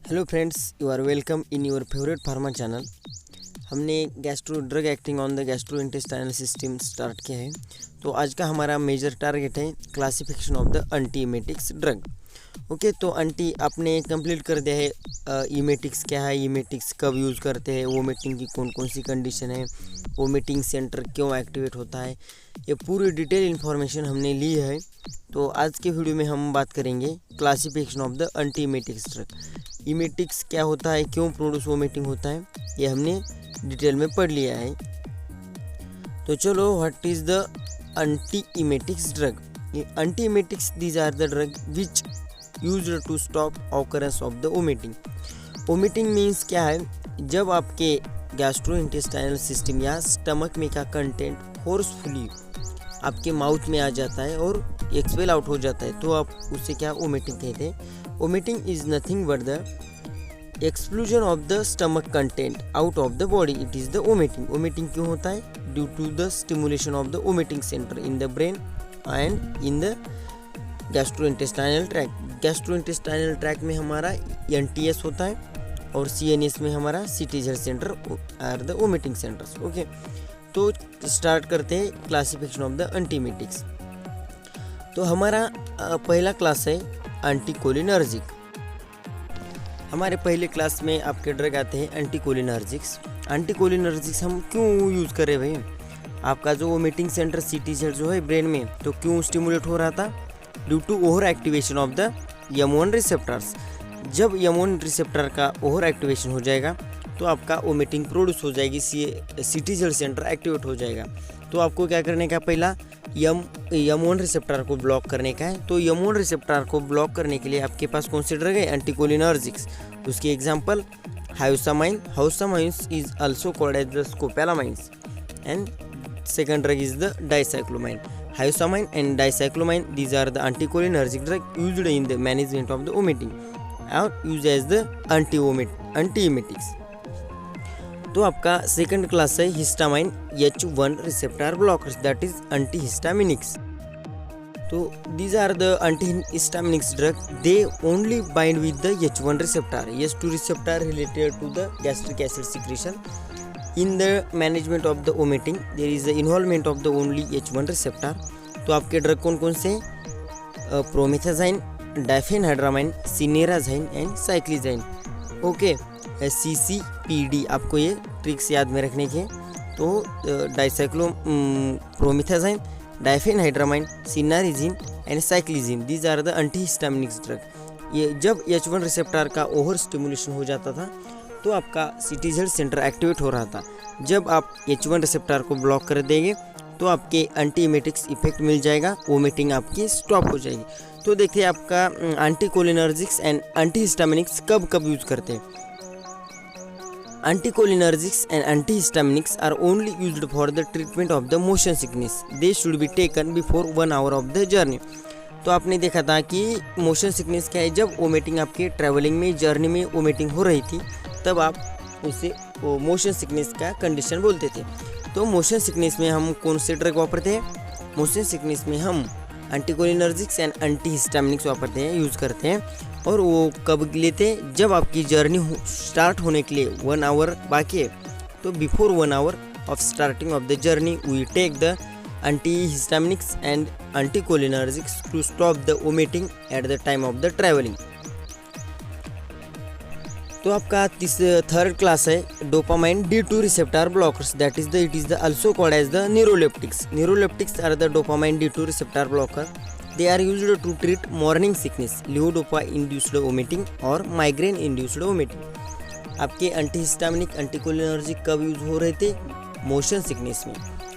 Hello friends, you are welcome in your favourite pharma channel. हमने gastro drug acting on the gastro intestinal system start किया है। तो आज का हमारा मेजर टारगेट है classification of the antiemetics drug. Okay, तो एंटी आपने कंप्लीट कर दिया है। इमेटिक्स क्या है, इमेटिक्स कब यूज़ करते हैं, वोमिटिंग की कौन कौन सी कंडीशन है, वोमिटिंग सेंटर क्यों एक्टिवेट होता है, ये पूरी डिटेल इन्फॉर्मेशन हमने ली है। तो आज के वीडियो में हम बात करेंगे classification of the antiemetics drug. Emetics क्या होता है, क्यों प्रोड्यूस वोमिटिंग होता है, ये हमने डिटेल में पढ़ लिया है। तो चलो, what is the antiemetics drug. Antiemetics these are the drug which used to stop occurrence of the vomiting. Vomiting means क्या है, जब आपके गैस्ट्रोइंटेस्टाइनल सिस्टम या स्टमक में का कंटेंट फोर्सफुली आपके माउथ में आ जाता है और एक्सपेल आउट हो जाता है, तो आप उससे क्या वोमिटिंग कहते हैं। Vomiting is nothing but the exclusion of the stomach content out of the body, it is the vomiting. Vomiting क्यों होता है? Due to the stimulation of the vomiting centre in the brain and in the gastrointestinal tract. Gastrointestinal tract में हमारा NTS होता है और CNS में हमारा CTZ centre are the vomiting centres. Okay, तो स्टार्ट करते हैं क्लासिफिकेशन ऑफ द एंटीएमेटिक्स। तो हमारा पहला क्लास है एंटीकोलिनर्जिक। हमारे पहले क्लास में आपके ड्रग आते हैं एंटीकोलिनर्जिक्स। एंटीकोलिनर्जिक्स हम क्यों यूज़ कर रहे हैं भाई? आपका जो वोमिटिंग सेंटर सिटीजल जो है ब्रेन में, तो क्यों स्टिमुलेट हो रहा था? Due to over activation of the M1 receptors. जब M1 रिसेप्टर का ओवर एक्टिवेशन हो जाएगा तो आपका वोमिटिंग प्रोड्यूस हो जाएगी, सिटीजल सेंटर एक्टिवेट हो जाएगा। तो आपको क्या करने का, पहला M1 रिसेप्टर को ब्लॉक करने का है। तो M1 रिसेप्टर को ब्लॉक करने के लिए आपके पास कौन से ड्रग है? एंटीकोलिनर्जिक्स। उसके example hyoscyamine. Hyoscyamines is also called as the scopolamines and second drug is the dicyclomine. Hyoscyamine and dicyclomine, these are the anticholinergic drug used in the management of the vomiting or used as the antiemetics। तो आपका second class है histamine H1 receptor blockers, that is antihistaminics. तो these are the antihistaminics drug, they only bind with the H1 receptor, H2 receptor related to the gastric acid secretion। In the management of the vomiting there is the involvement of the only H1 receptor। तो आपके drug कौन कौन से? Promethazine, diphenhydramine, cinnarizine and cyclizine. Okay, CCPD आपको ये tricks याद में रखने के। तो promethazine, diphenhydramine, cinnarizine and cyclizine, these are the antihistaminics drug. ये जब H1 रिसेप्टर का ओवर स्टिमुलेशन हो जाता था तो आपका सिटीजल सेंटर एक्टिवेट हो रहा था। जब आप H1 रिसेप्टर को ब्लॉक कर देंगे तो आपके एंटीएमेटिक्स इफेक्ट मिल जाएगा, वोमिटिंग आपकी स्टॉप हो जाएगी। तो देखिए, आपका एंटीकोलिनर्जिक्स एंड एंटीहिस्टामिनिक्स कब कब यूज करते हैं। Anticholinergics and antihistaminics are only used for the treatment of the motion sickness, they should be taken before 1 hour of the journey. तो आपने देखा था कि मोशन सिकनेस क्या है, जब वोमिटिंग आपके ट्रैवलिंग में, जर्नी में वोमिटिंग हो रही थी, तब आप उसे मोशन सिकनेस का कंडीशन बोलते थे। तो मोशन सिकनेस में हम कौन से ड्रग वापरते हैं? मोशन सिकनेस में हम एंटीकोलिनर्जिक्स एंड एंटीहिस्टामिनिक्स वापरते हैं, यूज़ करते हैं। और वो कब लेते हैं? जब आपकी जर्नी स्टार्ट होने के लिए 1 आवर बाकी है, तो before 1 hour of starting of the journey we take the antihistaminics and anticholinergics to stop the vomiting at the time of the travelling. तो आपका थर्ड क्लास है dopamine D2 receptor blockers, that is the it is the also called as the neuroleptics. Neuroleptics are the dopamine D2 receptor blocker, they are used to treat morning sickness, levodopa induced vomiting और migraine induced vomiting. आपके antihistaminic anticholinergic कब use हो रहे थे? Motion sickness में।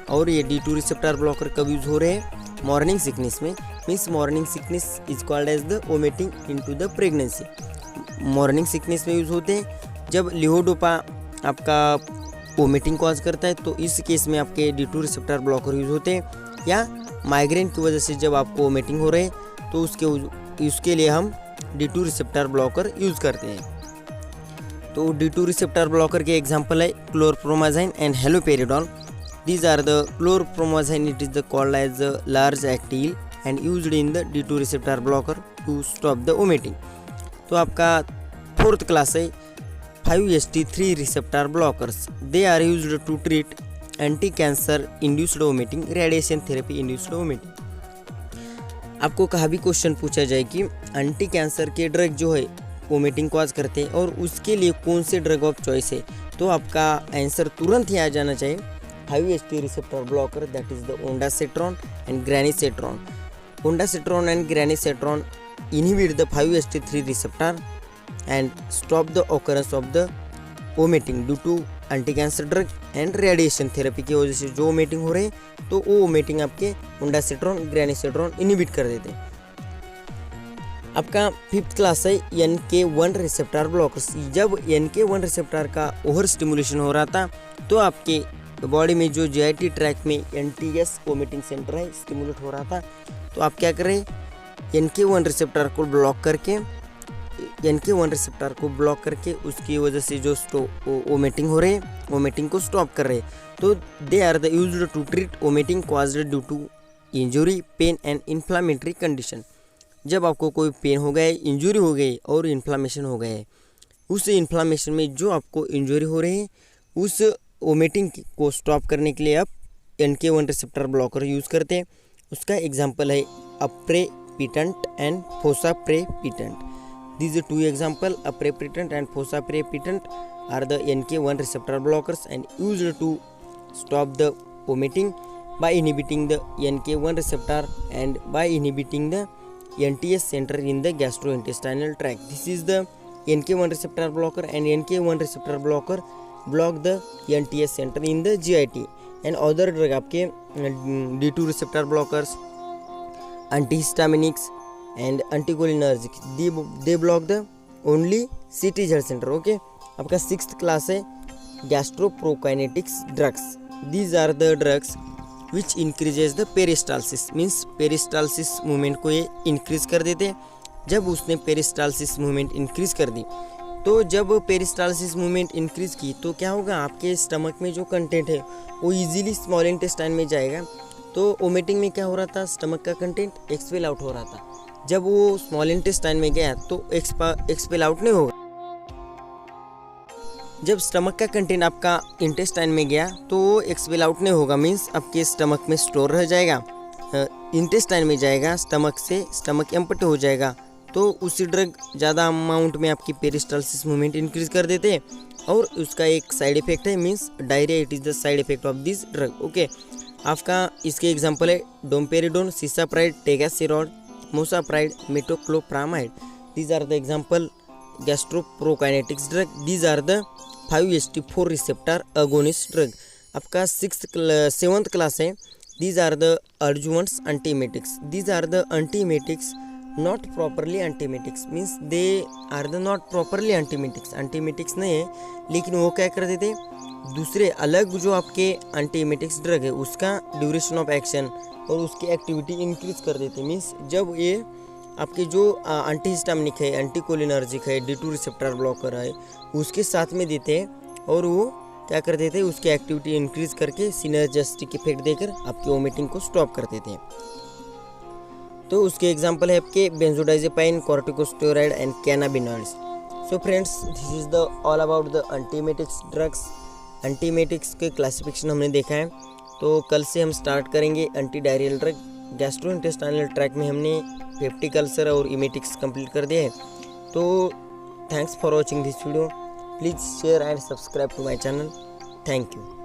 और ये D2 receptor blocker कब यूज हो रहे हैं? मॉर्निंग सिकनेस में। Means morning sickness is called as the vomiting into the pregnancy. Morning sickness में यूज़ होते हैं जब लियोडोपा आपका वोमिटिंग कॉज करता है, तो इस केस में आपके D2 रिसेप्टर ब्लॉकर यूज़ होते हैं। या माइग्रेन की वजह से जब आपको वोमिटिंग हो रहे हैं तो उसके लिए हम D2 रिसेप्टर ब्लॉकर यूज़ करते हैं। तो D2 रिसेप्टर ब्लॉकर के एग्जांपल है chlorpromazine and haloperidol. These are the chlorpromazine, it is the called as Largactil and used in the D2 receptor blocker to stop the vomiting. तो आपका fourth class है 5-HT3 receptor blockers. They are used to treat anti cancer induced vomiting, radiation therapy induced vomiting. आपको कहा भी question पूछा जाए कि anti cancer के ड्रग जो है वोमिटिंग कॉज करते हैं और उसके लिए कौन से ड्रग ऑफ चॉइस है, तो आपका आंसर तुरंत ही आ जाना चाहिए 5-HT receptor blocker, that is the ondansetron and granisetron. Ondansetron and granisetron inhibit the 5-HT3 receptor and stop the occurrence of the vomiting due to anti cancer drug and radiation therapy की वजह से जो vomiting हो रही है तो वो vomiting आपके ओंडासेट्रॉन ग्रेनिसेट्रॉन इनहिबिट कर देते हैं. आपका फिफ्थ क्लास है NK1 रिसेप्टर ब्लॉकर्स. जब NK1 रिसेप्टर का ओवर स्टिमुलेशन हो रहा था तो आपके बॉडी में जो GIT ट्रैक में NTS वोमिटिंग सेंटर है स्टिमुलेट हो रहा था, तो आप क्या कर रहे हैं NK1 रिसेप्टर को ब्लॉक करके उसकी वजह से जो वोमिटिंग हो रही है वोमिटिंग को स्टॉप कर रहे हैं. तो they are the used to treat vomiting caused due to injury, pain and inflammatory condition. जब आपको कोई पेन हो गया है, इंजुरी हो गई और इन्फ्लामेशन हो गया है, उस इन्फ्लामेशन में जो आपको इंजुरी हो रही है उस वोमिटिंग को स्टॉप करने के लिए आप NK1 रिसेप्टर ब्लॉकर यूज़ करते हैं. उसका एग्जाम्पल है aprepitant and fosaprepitant. These are two examples. Aprepitant and fosaprepitant are the NK1 receptor blockers and used to stop the vomiting by inhibiting the NK1 receptor and by inhibiting the NTS center in the gastrointestinal tract. This is the NK1 receptor blocker, and NK1 receptor blocker block the NTS center in the GIT. And other drug आपके D2 receptor blockers, antihistaminics and anticholinergic, they block the only CTZ center. Okay. आपका sixth class है gastroprokinetics drugs. These are the drugs which increases the peristalsis, means peristalsis movement को ये increase कर देते हैं. जब उसने पेरिस्टालसिस मूवमेंट इंक्रीज कर दी, तो जब पेरिस्टालसिस मूवमेंट इंक्रीज की तो क्या होगा, आपके स्टमक में जो कंटेंट है वो इजीली स्मॉल इंटेस्टाइन में जाएगा. तो वोमिटिंग में क्या हो रहा था, स्टमक का कंटेंट एक्सपेल आउट हो रहा था. जब वो स्मॉल इंटेस्टाइन में गया तो एक्सपेल आउट नहीं होगा. जब स्टमक का कंटेंट आपका इंटेस्टाइन में गया तो वो एक्सपेल आउट नहीं होगा, मीन्स आपके स्टमक में स्टोर रह जाएगा, इंटेस्टाइन में जाएगा, स्टमक एम्प्टी हो जाएगा. तो उसी ड्रग ज़्यादा अमाउंट में आपकी पेरिस्टालसिस मूवमेंट इंक्रीज कर देते हैं और उसका एक साइड इफेक्ट है, means diarrhoea. It is the side effect of this drug. Okay. आपका इसके एग्जांपल है domperidone, cisapride, tegaserod, mosapride, metoclopramide. These are the example gastroprokinetics drug. These are the 5-HT4 receptor agonist drug. आपका seventh class है. These are the adjuvants antiemetics. These are the antiemetics not properly antiemetics, means they are the not properly antiemetics नहीं है, लेकिन वो क्या कर देते दूसरे अलग जो आपके एंटीमेटिक्स ड्रग है उसका ड्यूरेशन ऑफ एक्शन और उसकी एक्टिविटी इंक्रीज कर देते. मीन्स जब ये आपके जो एंटीहिस्टामिनिक है, एंटीकोलिनर्जिक है, D2 रिसेप्टर ब्लॉकर है उसके साथ में देते हैं और वो क्या कर देते हैं, उसकी एक्टिविटी इंक्रीज करके सिनर्जिस्टिक इफेक्ट देकर आपकी वोमिटिंग को स्टॉप कर देते हैं. तो उसके एग्जांपल है आपके benzodiazepine, corticosteroid and cannabinoids. So friends, this is the all about the antiemetics drugs. Antiemetics के क्लासिफिकेशन हमने देखा है. तो कल से हम स्टार्ट करेंगे anti diarrhoeal drug. Gastrointestinal track में हमने पेप्टिक अल्सर और इमेटिक्स कंप्लीट कर दिए हैं. तो thanks for watching this video. Please share and subscribe to my channel. Thank you.